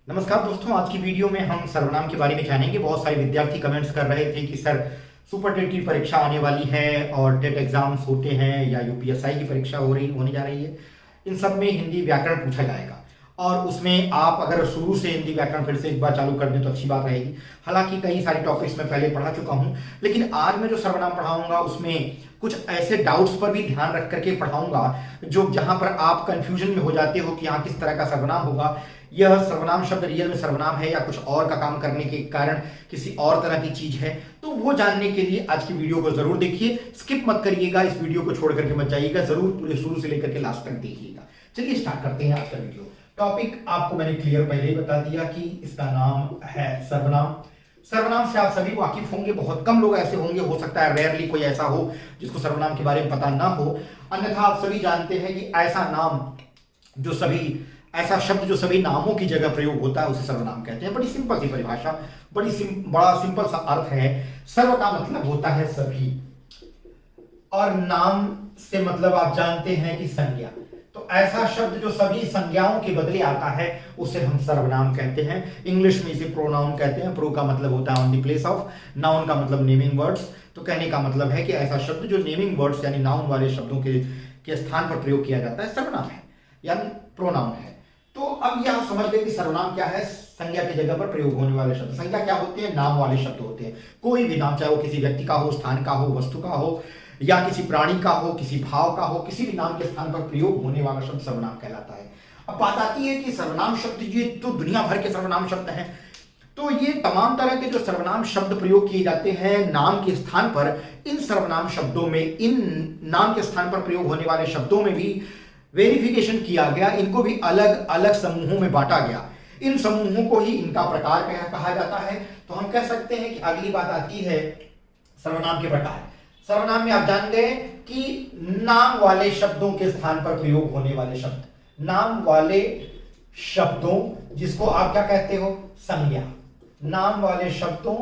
नमस्कार दोस्तों, आज की वीडियो में हम सर्वनाम के बारे में जानेंगे। बहुत सारे विद्यार्थी कमेंट्स कर रहे थे कि सर सुपर टेट की परीक्षा आने वाली है और टेट एग्जाम्स होते हैं या यूपीएसआई की परीक्षा होने जा रही है। इन सब में हिंदी व्याकरण पूछा जाएगा और उसमें आप अगर शुरू से हिंदी व्याकरण फिर से एक बार चालू कर दें तो अच्छी बात रहेगी। हालांकि कई सारे टॉपिक्स मैं पहले पढ़ा चुका हूं, लेकिन आज मैं जो सर्वनाम पढ़ाऊंगा उसमें कुछ ऐसे डाउट्स पर भी ध्यान रख करके पढ़ाऊंगा जो जहां पर आप कंफ्यूजन में हो जाते हो कि यहाँ किस तरह का सर्वनाम होगा, यह सर्वनाम शब्द रियल में सर्वनाम है या कुछ और का काम करने के कारण किसी और तरह की चीज है। तो वो जानने के लिए आज की वीडियो को जरूर देखिए, स्किप मत करिएगा, इस वीडियो को छोड़ करके मत जाइएगा, जरूर पूरे शुरू से लेकर के लास्ट तक देखिएगा। चलिए स्टार्ट करते हैं आज का वीडियो। टॉपिक आपको मैंने क्लियर पहले ही बता दिया कि इसका नाम है सर्वनाम। सर्वनाम से आप सभी वाकिफ होंगे, बहुत कम लोग ऐसे होंगे, हो सकता है रेयरली कोई ऐसा हो जिसको सर्वनाम के बारे में पता ना हो, अन्यथा आप सभी जानते हैं कि ऐसा शब्द जो सभी नामों की जगह प्रयोग होता है उसे सर्वनाम कहते हैं। बड़ी सिंपल सी परिभाषा, बड़ा सिंपल सा अर्थ है। सर्व का मतलब होता है सभी और नाम से मतलब आप जानते हैं कि संज्ञा। तो ऐसा शब्द जो सभी संज्ञाओं के बदले आता है उसे हम सर्वनाम कहते हैं। इंग्लिश में इसे प्रोनाउन कहते हैं। प्रो का मतलब होता है on the place of, noun का मतलब नेमिंग वर्ड्स। तो कहने का मतलब है कि ऐसा शब्द जो नेमिंग वर्ड्स यानी नाउन वाले शब्दों के स्थान पर प्रयोग किया जाता है सर्वनाम है यानी प्रोनाउन है। तो अब यह समझ गए कि सर्वनाम क्या है, संज्ञा की जगह पर प्रयोग होने वाले शब्द। संज्ञा क्या होते हैं? नाम वाले शब्द होते हैं। कोई भी नाम, चाहे वो किसी व्यक्ति का हो, स्थान का हो, वस्तु का हो या किसी प्राणी का हो, किसी भाव का हो, किसी भी नाम के स्थान पर प्रयोग होने वाला शब्द सर्वनाम कहलाता है। अब बात आती है कि सर्वनाम शब्द ये तो दुनिया भर के सर्वनाम शब्द हैं, तो ये तमाम तरह के जो सर्वनाम शब्द प्रयोग किए जाते हैं नाम के स्थान पर, इन सर्वनाम शब्दों में, इन नाम के स्थान पर प्रयोग होने वाले शब्दों में भी वेरिफिकेशन किया गया, इनको भी अलग अलग समूहों में बांटा गया। इन समूहों को ही इनका प्रकार कहा जाता है। तो हम कह सकते हैं कि अगली बात आती है सर्वनाम के प्रकार। सर्वनाम में आप जान गए कि नाम वाले शब्दों के स्थान पर प्रयोग होने वाले शब्द, नाम वाले शब्दों जिसको आप क्या कहते हो? संज्ञा। नाम वाले शब्दों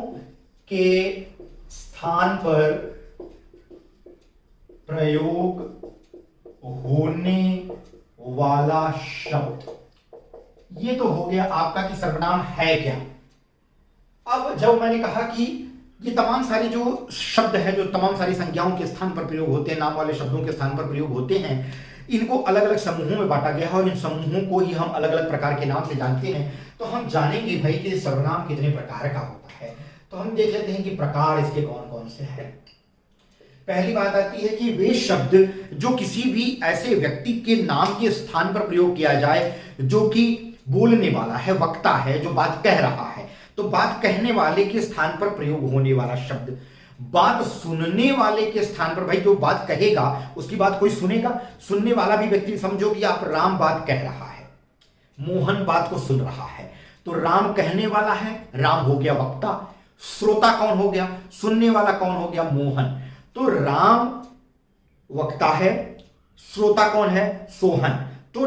के स्थान पर प्रयोग होने वाला शब्द, ये तो हो गया आपका कि सर्वनाम है क्या। अब जब मैंने कहा कि ये तमाम सारे जो शब्द है, जो तमाम सारी संज्ञाओं के स्थान पर प्रयोग होते हैं, नाम वाले शब्दों के स्थान पर प्रयोग होते हैं, इनको अलग अलग समूहों में बांटा गया है और इन समूहों को ही हम अलग अलग प्रकार के नाम से जानते हैं। तो हम जानेंगे भाई कि सर्वनाम कितने प्रकार का होता है। तो हम देख लेते हैं कि प्रकार इसके कौन कौन से हैं। पहली बात आती है कि वे शब्द जो किसी भी ऐसे व्यक्ति के नाम के स्थान पर प्रयोग किया जाए जो कि बोलने वाला है, वक्ता है, जो बात कह रहा है। तो बात कहने वाले के स्थान पर प्रयोग होने वाला शब्द, बात सुनने वाले के स्थान पर, भाई जो बात कहेगा उसकी बात कोई सुनेगा, सुनने वाला भी व्यक्ति, समझो कि आप राम बात कह रहा है, मोहन बात को सुन रहा है, तो राम कहने वाला है, राम हो गया वक्ता। श्रोता कौन हो गया? सुनने वाला कौन हो गया? मोहन। तो राम वक्ता है, श्रोता कौन है? सोहन। तो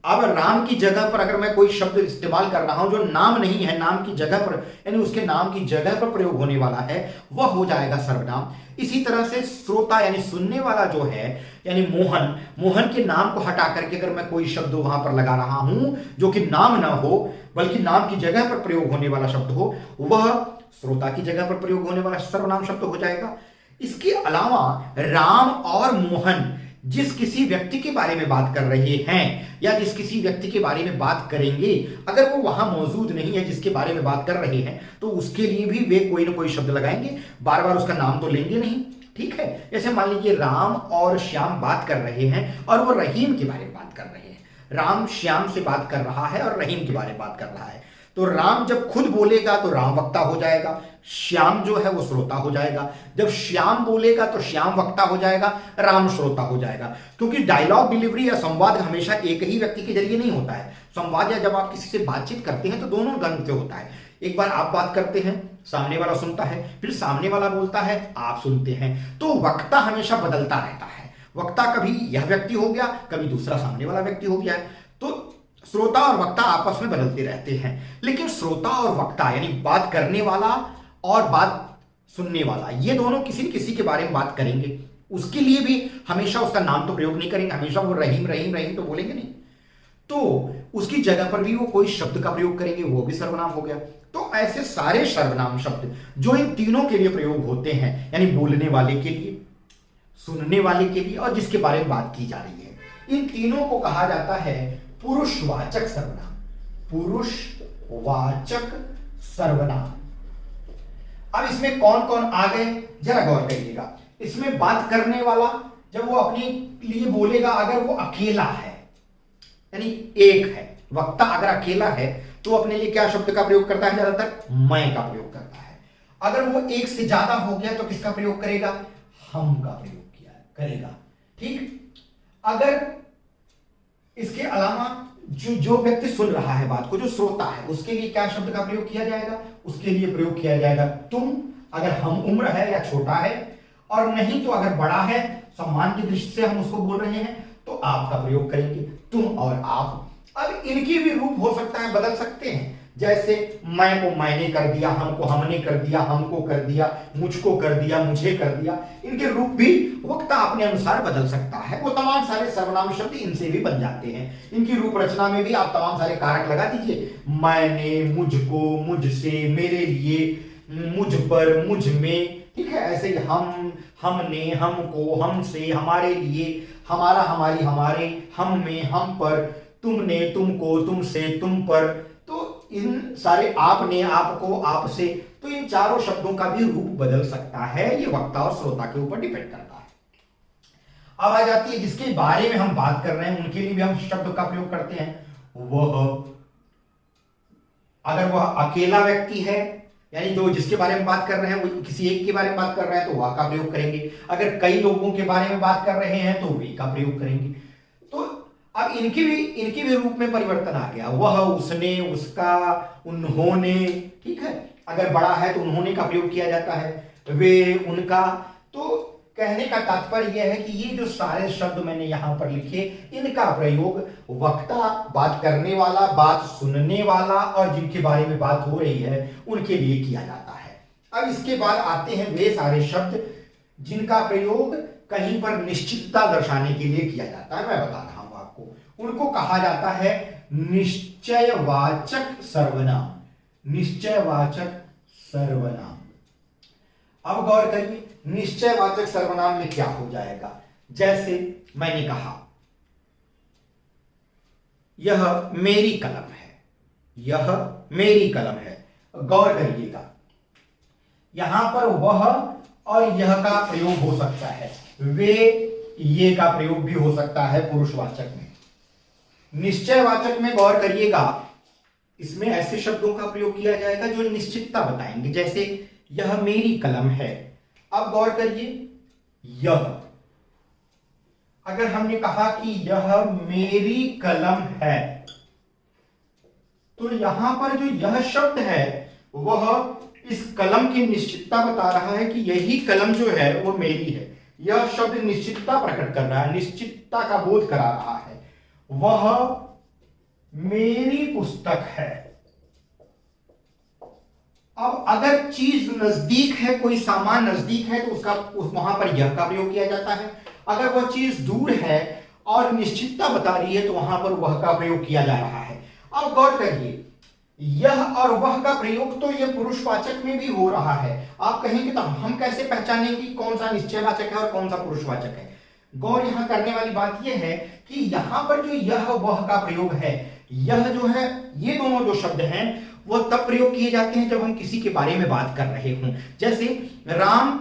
अब राम की जगह पर अगर मैं कोई शब्द इस्तेमाल कर रहा हूं जो नाम नहीं है, नाम की जगह पर यानी उसके नाम की जगह पर प्रयोग होने वाला है, वह हो जाएगा सर्वनाम। इसी तरह से श्रोता यानी सुनने वाला जो है यानी मोहन, मोहन के नाम को हटा करके अगर मैं कोई शब्द वहां पर लगा रहा हूं जो कि नाम ना हो बल्कि नाम की जगह पर प्रयोग होने वाला शब्द हो, वह श्रोता की जगह पर प्रयोग होने वाला सर्वनाम शब्द हो जाएगा। इसके अलावा राम और मोहन जिस किसी व्यक्ति के बारे में बात कर रहे हैं या जिस किसी व्यक्ति के बारे में बात करेंगे, अगर वो वहां मौजूद नहीं है जिसके बारे में बात कर रहे हैं, तो उसके लिए भी वे कोई ना कोई शब्द लगाएंगे, बार बार उसका नाम तो लेंगे नहीं। ठीक है, जैसे मान लीजिए राम और श्याम बात कर रहे हैं और वो रहीम के बारे में बात कर रहे हैं। राम श्याम से बात कर रहा है और रहीम के बारे में बात कर रहा है। तो राम जब खुद बोलेगा तो राम वक्ता हो जाएगा, श्याम जो है वो श्रोता हो जाएगा। जब श्याम बोलेगा तो श्याम वक्ता हो जाएगा, राम श्रोता हो जाएगा। क्योंकि डायलॉग डिलीवरी या संवाद हमेशा एक ही व्यक्ति के जरिए नहीं होता है। संवाद या जब आप किसी से बातचीत करते हैं तो दोनों ढंग से होता है। एक बार आप बात करते हैं, सामने वाला सुनता है, फिर सामने वाला बोलता है, आप सुनते हैं। तो वक्ता हमेशा बदलता रहता है। वक्ता कभी यह व्यक्ति हो गया, कभी दूसरा सामने वाला व्यक्ति हो गया। तो श्रोता और वक्ता आपस में बदलते रहते हैं। लेकिन श्रोता और वक्ता यानी बात करने वाला और बात सुनने वाला, ये दोनों किसी न किसी के बारे में बात करेंगे। उसके लिए भी हमेशा उसका नाम तो प्रयोग नहीं करेंगे, हमेशा वो रहीम रहीम रहीम तो बोलेंगे नहीं। तो उसकी जगह पर भी वो कोई शब्द का प्रयोग करेंगे, वो भी सर्वनाम हो गया। तो ऐसे सारे सर्वनाम शब्द जो इन तीनों के लिए प्रयोग होते हैं, यानी बोलने वाले के लिए, सुनने वाले के लिए और जिसके बारे में बात की जा रही है, इन तीनों को कहा जाता है पुरुषवाचक सर्वनाम। पुरुषवाचक सर्वनाम। अब इसमें कौन कौन आ गए जरा गौर करिएगा। इसमें बात करने वाला जब वो अपने लिए बोलेगा, अगर वो अकेला है यानी एक है, वक्ता अगर अकेला है तो अपने लिए क्या शब्द का प्रयोग करता है? ज्यादातर मैं का प्रयोग करता है। अगर वो एक से ज्यादा हो गया तो किसका प्रयोग करेगा? हम का प्रयोग किया करेगा। ठीक। अगर इसके अलावा जो व्यक्ति सुन रहा है बात को, जो श्रोता है, उसके लिए क्या शब्द का प्रयोग किया जाएगा? उसके लिए प्रयोग किया जाएगा तुम, अगर हम उम्र है या छोटा है, और नहीं तो अगर बड़ा है, सम्मान की दृष्टि से हम उसको बोल रहे हैं तो आप का प्रयोग करेंगे, तुम और आप। अब इनकी भी रूप हो सकता है, बदल सकते हैं। जैसे मैं को मैंने कर दिया, हमको हमने कर दिया, हमको कर दिया, मुझको कर दिया, मुझे कर दिया। इनके रूप भी वक्ता अपने अनुसार बदल सकता है। वो तमाम सारे सर्वनाम शब्द इनसे भी बन जाते हैं। इनकी रूप रचना में भी आप तमाम सारे कारक लगा दीजिए, मैंने, मुझको, मुझसे, मेरे लिए, मुझ पर, मुझ में। ठीक है। ऐसे ही हम, हमने, हमको, हमसे, हमारे लिए, हमारा, हमारी, हमारे, हम में, हम पर, तुमने, तुमको, तुमसे, तुम पर। तो इन सारे आपने, आपको, आपसे, तो इन चारों शब्दों का भी रूप बदल सकता है। ये वक्ता और श्रोता के ऊपर डिपेंड करता है। अब आ जाती है जिसके बारे में हम बात कर रहे हैं, उनके लिए भी हम शब्द का प्रयोग करते हैं। वह, अगर वह अकेला व्यक्ति है, यानी जो जिसके बारे में बात कर रहे हैं वो किसी एक के बारे में बात कर रहे हैं तो वह का प्रयोग करेंगे। अगर कई लोगों के बारे में बात कर रहे हैं तो वे का प्रयोग करेंगे। तो अब इनके भी रूप में परिवर्तन आ गया। वह, उसने, उसका, उन्होंने। ठीक है। अगर बड़ा है तो उन्होंने का प्रयोग किया जाता है, वे, उनका। तो कहने का तात्पर्य यह है कि ये जो सारे शब्द मैंने यहां पर लिखे, इनका प्रयोग वक्ता, बात करने वाला, बात सुनने वाला और जिनके बारे में बात हो रही है उनके लिए किया जाता है। अब इसके बाद आते हैं वे सारे शब्द जिनका प्रयोग कहीं पर निश्चितता दर्शाने के लिए किया जाता है। मैं बता रहा हूं आपको, उनको कहा जाता है निश्चयवाचक सर्वनाम। निश्चयवाचक सर्वनाम। अब गौर करिए, निश्चयवाचक सर्वनाम में क्या हो जाएगा? जैसे मैंने कहा यह मेरी कलम है, यह मेरी कलम है। गौर करिएगा, यहां पर वह और यह का प्रयोग हो सकता है, वे, ये का प्रयोग भी हो सकता है पुरुषवाचक में। निश्चयवाचक में गौर करिएगा, इसमें ऐसे शब्दों का प्रयोग किया जाएगा जो निश्चितता बताएंगे। जैसे यह मेरी कलम है। अब गौर करिए, यह, अगर हमने कहा कि यह मेरी कलम है, तो यहां पर जो यह शब्द है वह इस कलम की निश्चितता बता रहा है कि यही कलम जो है वो मेरी है। यह शब्द निश्चितता प्रकट कर रहा है, निश्चितता का बोध करा रहा है। वह मेरी पुस्तक है। अब अगर चीज नजदीक है, कोई सामान नजदीक है तो वहां पर यह का प्रयोग किया जाता है। अगर वह चीज दूर है और निश्चितता बता रही है तो वहां पर वह का प्रयोग किया जा रहा है। अब गौर करिए, यह और वह का प्रयोग तो यह पुरुषवाचक में भी हो रहा है। आप कहेंगे तो हम कैसे पहचानेंगे कौन सा निश्चयवाचक है और कौन सा पुरुषवाचक है? गौर यहां करने वाली बात यह है कि यहां पर जो यह वह का प्रयोग है, यह जो है, ये दोनों जो शब्द हैं वो तब प्रयोग किए जाते हैं जब हम किसी के बारे में बात कर रहे हों। जैसे राम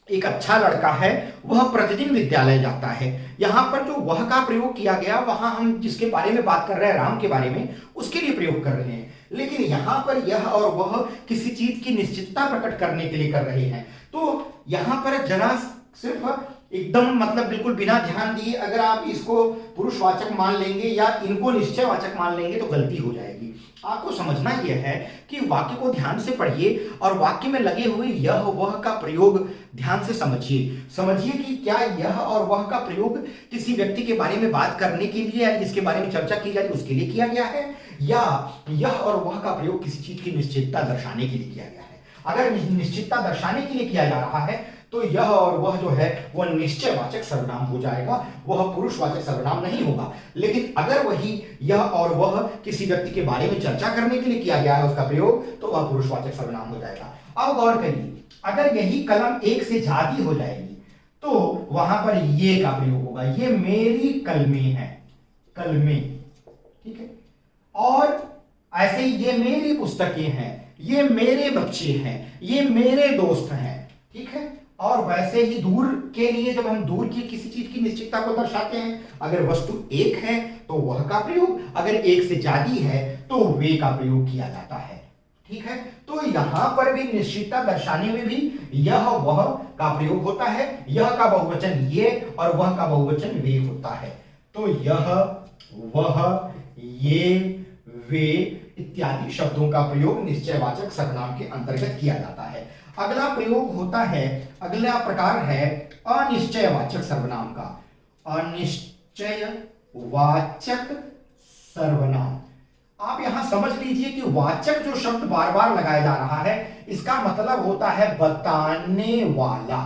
एक अच्छा लड़का है, वह प्रतिदिन विद्यालय जाता है। यहां पर जो वह का प्रयोग किया गया, वहां हम जिसके बारे में बात कर रहे हैं, राम के बारे में, उसके लिए प्रयोग कर रहे हैं। लेकिन यहां पर यह और वह किसी चीज की निश्चितता प्रकट करने के लिए कर रहे हैं। तो यहां पर जरा सिर्फ एकदम मतलब बिल्कुल बिना ध्यान दिए अगर आप इसको पुरुषवाचक मान लेंगे या इनको निश्चयवाचक मान लेंगे तो गलती हो जाएगी। आपको समझना यह है कि वाक्य को ध्यान से पढ़िए और वाक्य में लगे हुए यह वह का प्रयोग ध्यान से समझिए कि क्या यह और वह का प्रयोग किसी व्यक्ति के बारे में बात करने के लिए या जिसके बारे में चर्चा की जा रही है उसके लिए किया गया है, या यह और वह का प्रयोग किसी चीज की निश्चितता दर्शाने के लिए किया गया है। अगर निश्चितता दर्शाने के लिए किया जा रहा है तो यह और वह जो है वह निश्चयवाचक सर्वनाम हो जाएगा, वह पुरुषवाचक सर्वनाम नहीं होगा। लेकिन अगर वही यह और वह किसी व्यक्ति के बारे में चर्चा करने के लिए किया गया है उसका प्रयोग, तो वह पुरुषवाचक सर्वनाम हो जाएगा। अब गौर करिए, अगर यही कलम एक से ज्यादा हो जाएगी तो वहां पर ये का प्रयोग होगा, ये मेरी कलमें हैं, कलमें, ठीक है। और ऐसे ही ये मेरी पुस्तकें हैं, ये मेरे बच्चे हैं, ये मेरे दोस्त हैं, ठीक है। और वैसे ही दूर के लिए जब हम दूर की किसी चीज की निश्चितता को दर्शाते हैं, अगर वस्तु एक है तो वह का प्रयोग, अगर एक से ज्यादा है तो वे का प्रयोग किया जाता है, ठीक है। तो यहां पर भी निश्चितता दर्शाने में भी यह वह का प्रयोग होता है, यह का बहुवचन ये और वह का बहुवचन वे होता है। तो यह, वह, ये, वे इत्यादि शब्दों का प्रयोग निश्चयवाचक सर्वनाम के अंतर्गत किया जाता है। अगला प्रयोग होता है, अगला प्रकार है अनिश्चयवाचक सर्वनाम का। अनिश्चयवाचक सर्वनाम, आप यहां समझ लीजिए कि वाचक जो शब्द बार बार लगाया जा रहा है, इसका मतलब होता है बताने वाला,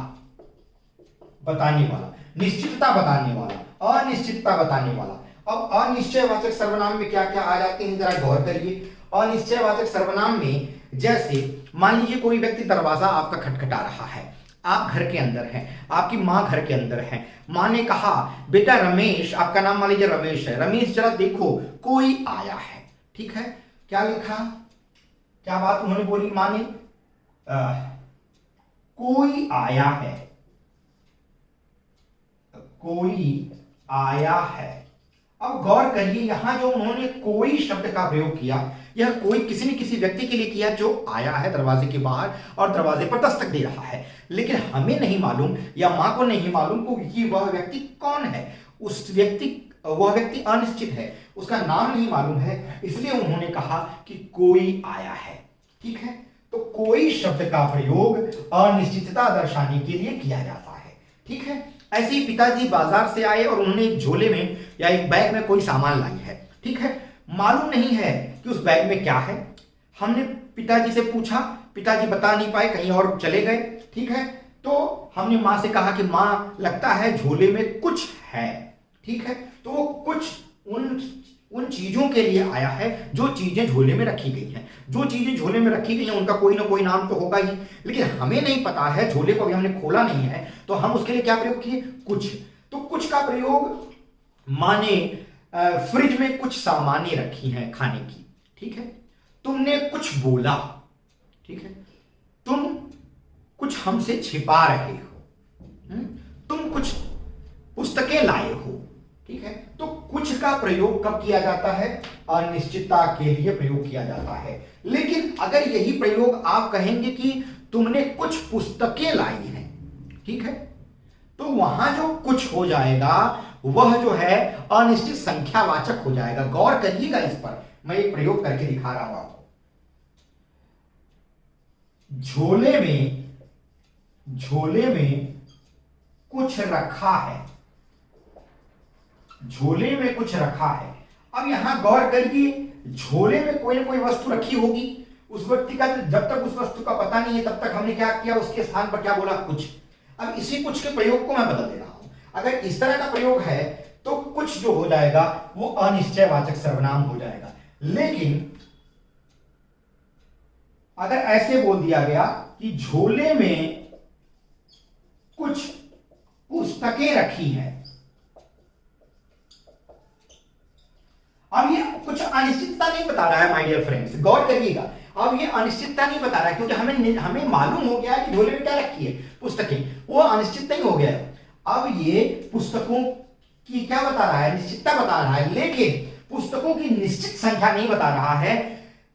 बताने वाला, निश्चितता बताने वाला, अनिश्चितता बताने वाला। अब अनिश्चयवाचक सर्वनाम में क्या क्या आ जाते हैं जरा गौर करिए। अनिश्चयवाचक सर्वनाम में जैसे मान लीजिए कोई व्यक्ति दरवाजा आपका खटखटा रहा है, आप घर के अंदर हैं, आपकी माँ घर के अंदर है, माँ ने कहा बेटा रमेश, आपका नाम मान लीजिए रमेश है, रमेश जरा देखो कोई आया है, ठीक है। क्या लिखा, क्या बात उन्होंने बोली माँ ने, कोई आया है, कोई आया है। अब गौर करिए यहां जो उन्होंने कोई शब्द का प्रयोग किया, यह कोई किसी न किसी व्यक्ति के लिए किया जो आया है दरवाजे के बाहर और दरवाजे पर दस्तक दे रहा है, लेकिन हमें नहीं मालूम या मां को नहीं मालूम कि वह व्यक्ति कौन है, उस व्यक्ति, वह व्यक्ति अनिश्चित है, उसका नाम नहीं मालूम है, इसलिए उन्होंने कहा कि कोई आया है, ठीक है। तो कोई शब्द का प्रयोग अनिश्चितता दर्शाने के लिए किया जाता है, ठीक है। ऐसे ही पिताजी बाजार से आए और उन्होंने एक झोले में या एक बैग में कोई सामान लाई है, ठीक है। मालूम नहीं है कि उस बैग में क्या है, हमने पिताजी से पूछा, पिताजी बता नहीं पाए, कहीं और चले गए, ठीक है। तो हमने मां से कहा कि मां लगता है झोले में कुछ है, ठीक है। तो वो कुछ उन चीजों के लिए आया है जो चीजें झोले में रखी गई हैं, जो चीजें झोले में रखी गई हैं उनका कोई ना कोई नाम तो होगा ही, लेकिन हमें नहीं पता है, झोले को भी हमने खोला नहीं है, तो हम उसके लिए क्या प्रयोग किए, कुछ। तो कुछ का प्रयोग माने फ्रिज में कुछ सामानें रखी हैं खाने की, ठीक है। तुमने कुछ बोला, ठीक है, तुम कुछ हमसे छिपा रहे हो, तुम कुछ पुस्तकें लाए हो, ठीक है। तो कुछ का प्रयोग कब किया जाता है, अनिश्चितता के लिए प्रयोग किया जाता है। लेकिन अगर यही प्रयोग आप कहेंगे कि तुमने कुछ पुस्तकें लाई हैं, ठीक है, तो वहां जो कुछ हो जाएगा वह जो है अनिश्चित संख्यावाचक हो जाएगा। गौर करिएगा इस पर, मैं एक प्रयोग करके दिखा रहा हूं आपको। झोले में कुछ रखा है, झोले में कुछ रखा है। अब यहां गौर करिए, झोले में कोई ना कोई वस्तु रखी होगी, उस व्यक्ति का जब तक उस वस्तु का पता नहीं है तब तक हमने क्या किया, उसके स्थान पर क्या बोला, कुछ। अब इसी कुछ के प्रयोग को मैं बदल दे रहा हूं, अगर इस तरह का प्रयोग है तो कुछ जो हो जाएगा वो अनिश्चयवाचक सर्वनाम हो जाएगा। लेकिन अगर ऐसे बोल दिया गया कि झोले में कुछ पुस्तकें रखी हैं, अब ये कुछ अनिश्चितता नहीं बता रहा है माय डियर फ्रेंड्स, गौर करिएगा। अब ये अनिश्चितता नहीं बता रहा है क्योंकि हमें मालूम हो गया है कि झोले में क्या रखी है, पुस्तकें, वो अनिश्चित नहीं हो गया है। अब ये पुस्तकों की क्या बता रहा है, निश्चितता बता रहा है, लेकिन पुस्तकों की निश्चित संख्या नहीं बता रहा है।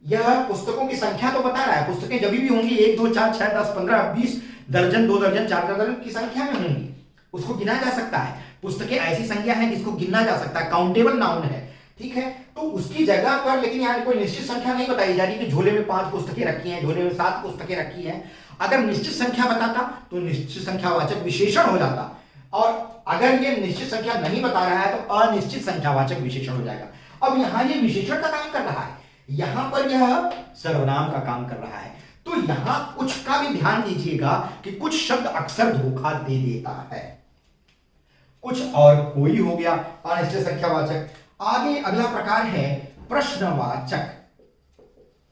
यह पुस्तकों की संख्या तो बता रहा है, पुस्तकें जब भी होंगी 1 2 4 6 10 15 20 दर्जन 2 दर्जन 4 दर्जन की संख्या में होंगी, उसको गिना जा सकता है। पुस्तकें ऐसी संख्या है जिसको गिना जा सकता है, काउंटेबल नाउन है, ठीक है। तो उसकी जगह पर लेकिन यहाँ कोई निश्चित संख्या नहीं बताई जा रही कि झोले में 5 पुस्तकें रखी हैं, झोले में 7 पुस्तकें रखी हैं। अगर निश्चित संख्या बताता तो निश्चित संख्यावाचक विशेषण हो जाता, और अगर ये निश्चित संख्या नहीं बता रहा है तो अनिश्चित संख्यावाचक विशेषण हो जाएगा। अब यहां ये विशेषण का काम कर रहा है, यहां पर यह सर्वनाम का काम कर रहा है। तो तो यहां कुछ का भी ध्यान दीजिएगा कि कुछ शब्द अक्सर धोखा दे देता है, कुछ और कोई हो गया अनिश्चय संख्यावाचक। आगे अगला प्रकार है प्रश्नवाचक।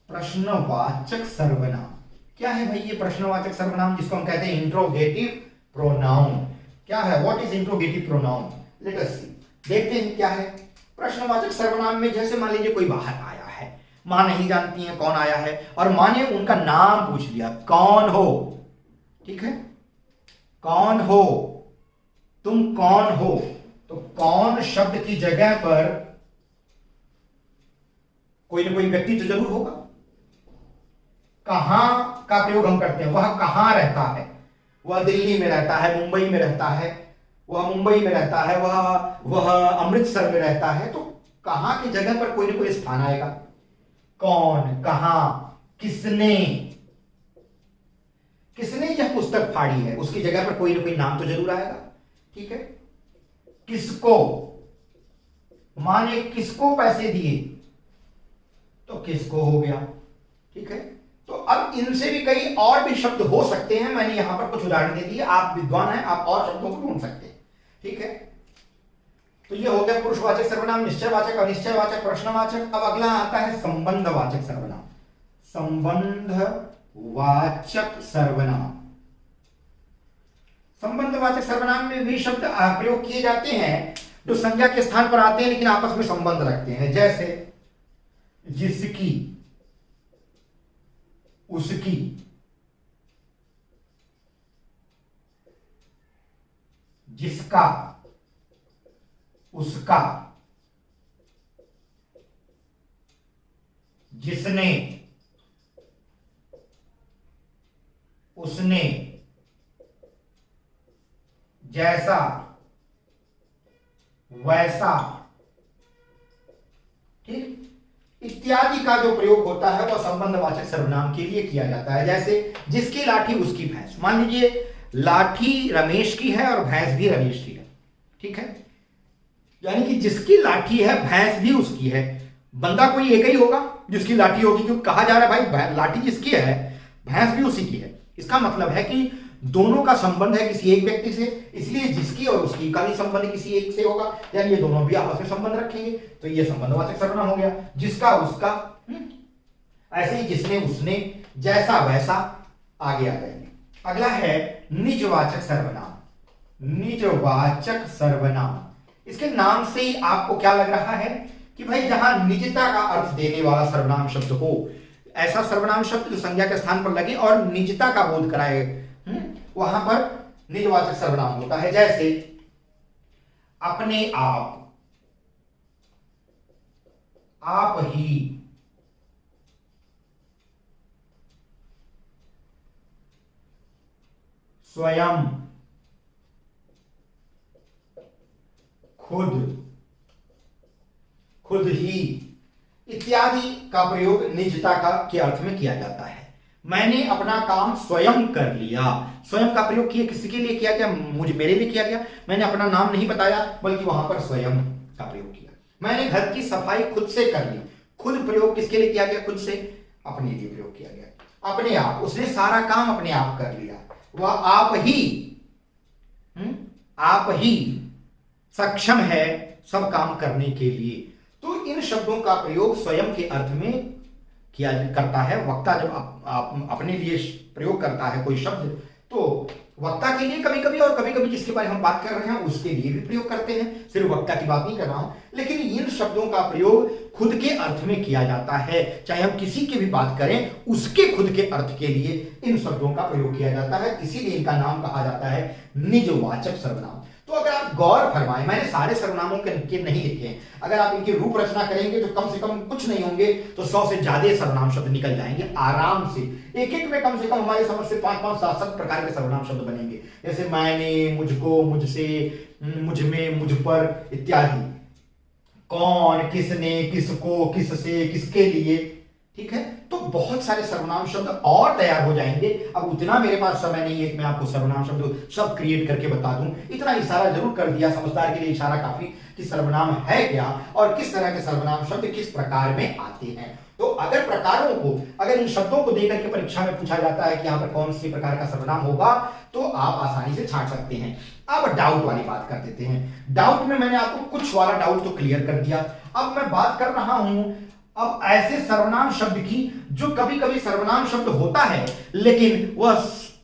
प्रश्नवाचक सर्वनाम क्या है भाई? ये प्रश्नवाचक सर्वनाम जिसको हम कहते हैं इंट्रोगेटिव प्रोनाउन। क्या है? What is interrogative pronoun? Let us see, देखते हैं क्या है। प्रश्नवाचक सर्वनाम में जैसे मान लीजिए कोई बाहर आया है, मां नहीं जानती है कौन आया है, और मां ने उनका नाम पूछ लिया, कौन हो? ठीक है, कौन हो, तुम कौन हो? तो कौन शब्द की जगह पर कोई ना कोई व्यक्ति तो जरूर होगा। कहां का प्रयोग हम करते हैं, वह कहां रहता है? वह दिल्ली में रहता है, मुंबई में रहता है, वह मुंबई में रहता है, वह अमृतसर में रहता है। तो कहां की जगह पर कोई ना कोई स्थान आएगा। कौन, कहां, किसने, किसने यह पुस्तक फाड़ी है, उसकी जगह पर कोई ना कोई नाम तो जरूर आएगा। ठीक है, किसको, मां ने किसको पैसे दिए, तो किसको हो गया। ठीक है, तो अब इनसे भी कई और भी शब्द हो सकते हैं, मैंने यहां पर कुछ उदाहरण दे दिए, आप विद्वान हैं, आप और शब्दों को ढूंढ सकते हैं। ठीक है, तो ये हो गया पुरुषवाचक सर्वनाम, निश्चयवाचक, अनिश्चयवाचक, प्रश्नवाचक। अब अगला आता है संबंधवाचक सर्वनाम। संबंधवाचक सर्वनाम, संबंधवाचक सर्वनाम में भी शब्द प्रयोग किए जाते हैं जो संज्ञा के स्थान पर आते हैं लेकिन आपस में संबंध रखते हैं। जैसे जिसकी, उसकी, जिसका, उसका, जिसने, उसने, जैसा, वैसा। ठीक, इत्यादि का जो प्रयोग होता है वह संबंधवाचक सर्वनाम के लिए किया जाता है। जैसे जिसकी लाठी उसकी भैंस, मान लीजिए लाठी रमेश की है और भैंस भी रमेश की है। ठीक है, यानी कि जिसकी लाठी है भैंस भी उसकी है। बंदा कोई एक ही होगा जिसकी लाठी होगी, क्योंकि कहा जा रहा है भाई लाठी जिसकी है भैंस भी उसी की है। इसका मतलब है कि दोनों का संबंध है किसी एक व्यक्ति से, इसलिए जिसकी और उसकी का भी संबंध किसी एक से होगा, यानी ये दोनों भी आपस में संबंध रखेंगे, तो ये संबंधवाचक सर्वनाम हो गया। जिसका, उसका, ऐसे ही जिसने, उसने, जैसा, वैसा, आगे आ जाएंगे। अगला है निजवाचक सर्वनाम। निजवाचक सर्वनाम, इसके नाम से ही आपको क्या लग रहा है कि भाई जहां निजता का अर्थ देने वाला सर्वनाम शब्द हो, ऐसा सर्वनाम शब्द जो संज्ञा के स्थान पर लगे और निजता का बोध कराए, वहां पर निजवाचक सर्वनाम होता है। जैसे अपने आप, आप ही, स्वयं, खुद, खुद ही इत्यादि का प्रयोग निजता का के अर्थ में किया जाता है। मैंने अपना काम स्वयं कर लिया, स्वयं का प्रयोग किया, किसी के लिए किया गया, मुझे, मेरे लिए किया गया। मैंने अपना नाम नहीं बताया बल्कि वहां पर स्वयं का प्रयोग किया। मैंने घर की सफाई खुद से कर ली, खुद प्रयोग किसके लिए किया गया? खुद से, अपने लिए प्रयोग किया गया। अपने आप, उसने सारा काम अपने आप कर लिया, वह आप ही सक्षम है सब काम करने के लिए। तो इन शब्दों का प्रयोग स्वयं के अर्थ में किया करता है। वक्ता जब आप अपने लिए प्रयोग करता है कोई शब्द, तो वक्ता के लिए कभी कभी और कभी कभी जिसके बारे में हम बात कर रहे हैं उसके लिए भी प्रयोग करते हैं, सिर्फ वक्ता की बात नहीं कर रहा हूं। लेकिन इन शब्दों का प्रयोग खुद के अर्थ में किया जाता है, चाहे हम किसी की भी बात करें उसके खुद के अर्थ के लिए इन शब्दों का प्रयोग किया जाता है, इसीलिए इनका नाम कहा जाता है निजवाचक सर्वनाम। तो अगर आप गौर फरमाएं, मैंने सारे सर्वनामों के नहीं लिखे हैं, अगर आप इनकी रूप रचना करेंगे तो कम से कम कुछ नहीं होंगे तो 100 से ज्यादा सर्वनाम शब्द निकल जाएंगे आराम से। एक एक में कम से कम हमारी समझ से 5-5, 7-7 प्रकार के सर्वनाम शब्द बनेंगे, जैसे मैंने, मुझको, मुझसे, मुझ में, मुझ पर इत्यादि। कौन, किसने, किसको, किससे, किसके लिए। ठीक है, तो बहुत सारे सर्वनाम शब्द और तैयार हो जाएंगे। अब उतना मेरे पास समय नहीं है कि मैं आपको सर्वनाम शब्द सब क्रिएट करके बता दूं। इतना इशारा जरूर कर दिया, समझदार के लिए इशारा काफी कि सर्वनाम है क्या और किस तरह के सर्वनाम शब्द किस प्रकार में आते हैं। तो अगर प्रकारों को, अगर इन शब्दों को देकर के परीक्षा में पूछा जाता है कि यहां पर कौन सी प्रकार का सर्वनाम होगा, तो आप आसानी से छांट सकते हैं। अब डाउट वाली बात कर देते हैं। डाउट में मैंने आपको कुछ वाला डाउट तो क्लियर कर दिया। अब मैं बात कर रहा हूं अब ऐसे सर्वनाम शब्द की जो कभी कभी सर्वनाम शब्द होता है लेकिन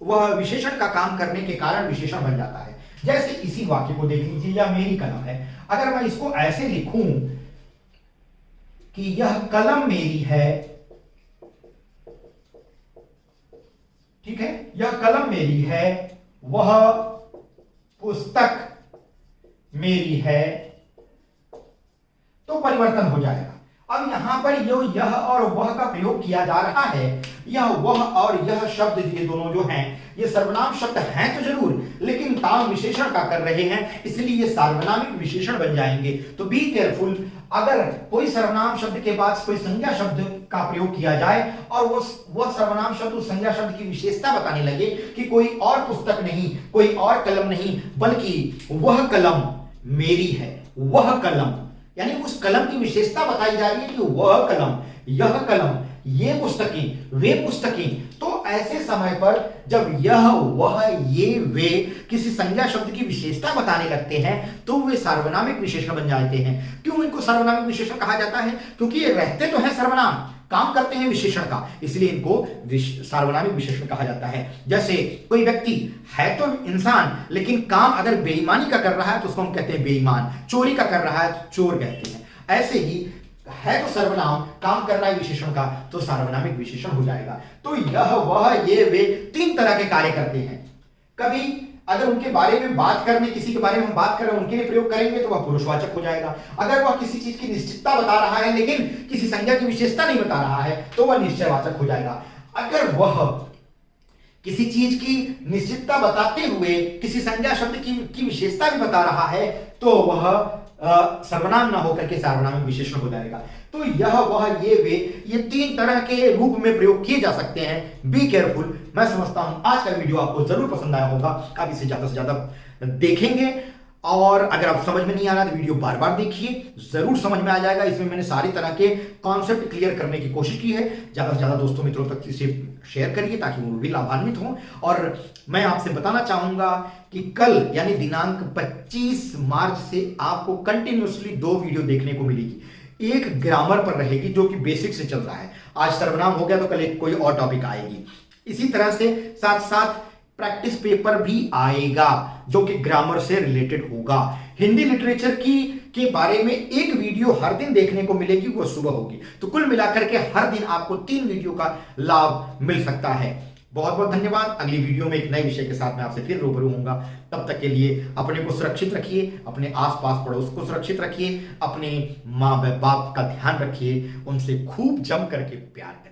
वह विशेषण का काम करने के कारण विशेषण बन जाता है। जैसे इसी वाक्य को देख लीजिए, यह मेरी कलम है। अगर मैं इसको ऐसे लिखूं कि यह कलम मेरी है, ठीक है, यह कलम मेरी है, वह पुस्तक मेरी है, तो परिवर्तन हो जाएगा। अब यहां पर जो यह और वह का प्रयोग किया जा रहा है, यह वह और यह शब्द ये दोनों जो हैं, ये सर्वनाम शब्द हैं तो जरूर, लेकिन काम विशेषण का कर रहे हैं, इसलिए ये सार्वनामिक विशेषण बन जाएंगे। तो बी केयरफुल, अगर कोई सर्वनाम शब्द के बाद कोई संज्ञा शब्द का प्रयोग किया जाए और वो सर्वनाम शब्द उस संज्ञा शब्द की विशेषता बताने लगे कि कोई और पुस्तक नहीं, कोई और कलम नहीं, बल्कि वह कलम मेरी है, वह कलम, यानी उस कलम की विशेषता बताई जा रही है कि वह कलम, यह कलम, ये पुस्तकें, वे पुस्तकें, तो ऐसे समय पर जब यह वह ये वे किसी संज्ञा शब्द की विशेषता बताने लगते हैं तो वे सार्वनामिक विशेषण बन जाते हैं। क्यों इनको सार्वनामिक विशेषण कहा जाता है? क्योंकि ये रहते तो हैं सर्वनाम, काम करते हैं विशेषण का, इसलिए इनको सार्वनामिक विशेषण कहा जाता है। जैसे कोई व्यक्ति है तो इंसान, लेकिन काम अगर बेईमानी का कर रहा है तो उसको हम कहते हैं बेईमान, चोरी का कर रहा है तो चोर कहते हैं। ऐसे ही है तो सर्वनाम, काम कर रहा है विशेषण का, तो सार्वनामिक विशेषण हो जाएगा। तो यह वह ये वे तीन तरह के कार्य करते हैं। कभी अगर उनके बारे में बात करने, किसी के बारे में हम बात कर रहे हैं, उनके लिए प्रयोग करेंगे तो वह पुरुषवाचक हो जाएगा। अगर वह किसी चीज की निश्चितता बता रहा है लेकिन किसी संज्ञा की विशेषता नहीं बता रहा है तो वह निश्चयवाचक हो जाएगा। अगर वह किसी चीज की निश्चितता बताते हुए किसी संज्ञा शब्द की विशेषता भी बता रहा है तो वह सर्वनाम ना होकर के सार्वनामिक विशेषण हो जाएगा। तो यह वह ये वे, ये तीन तरह के रूप में प्रयोग किए जा सकते हैं। Be careful. मैं समझता हूं आज का वीडियो आपको जरूर पसंद आया होगा, आप इसे ज्यादा से ज्यादा देखेंगे, और अगर आप समझ में नहीं आ रहा तो वीडियो बार बार देखिए, जरूर समझ में आ जाएगा। इसमें मैंने सारी तरह के कॉन्सेप्ट क्लियर करने की कोशिश की है। ज्यादा से ज्यादा दोस्तों मित्रों तक इसे शेयर करिए ताकि वो भी लाभान्वित हों। और मैं आपसे बताना चाहूंगा कि कल यानी दिनांक 25 मार्च से आपको कंटिन्यूसली 2 वीडियो देखने को मिलेगी। एक ग्रामर पर रहेगी जो कि बेसिक से चल रहा है, आज सर्वनाम हो गया तो कल एक कोई और टॉपिक आएगी। इसी तरह से साथ साथ प्रैक्टिस पेपर भी आएगा जो कि ग्रामर से रिलेटेड होगा। हिंदी लिटरेचर के बारे में एक वीडियो हर दिन देखने को मिलेगी, वो सुबह होगी। तो कुल मिलाकर के हर दिन आपको 3 वीडियो का लाभ मिल सकता है। बहुत बहुत धन्यवाद। अगली वीडियो में एक नए विषय के साथ मैं आपसे फिर रूबरू होऊंगा। तब तक के लिए अपने को सुरक्षित रखिए, अपने आसपास पड़ोस को सुरक्षित रखिए, अपने माँ बाप का ध्यान रखिए, उनसे खूब जम करके प्यार करिए।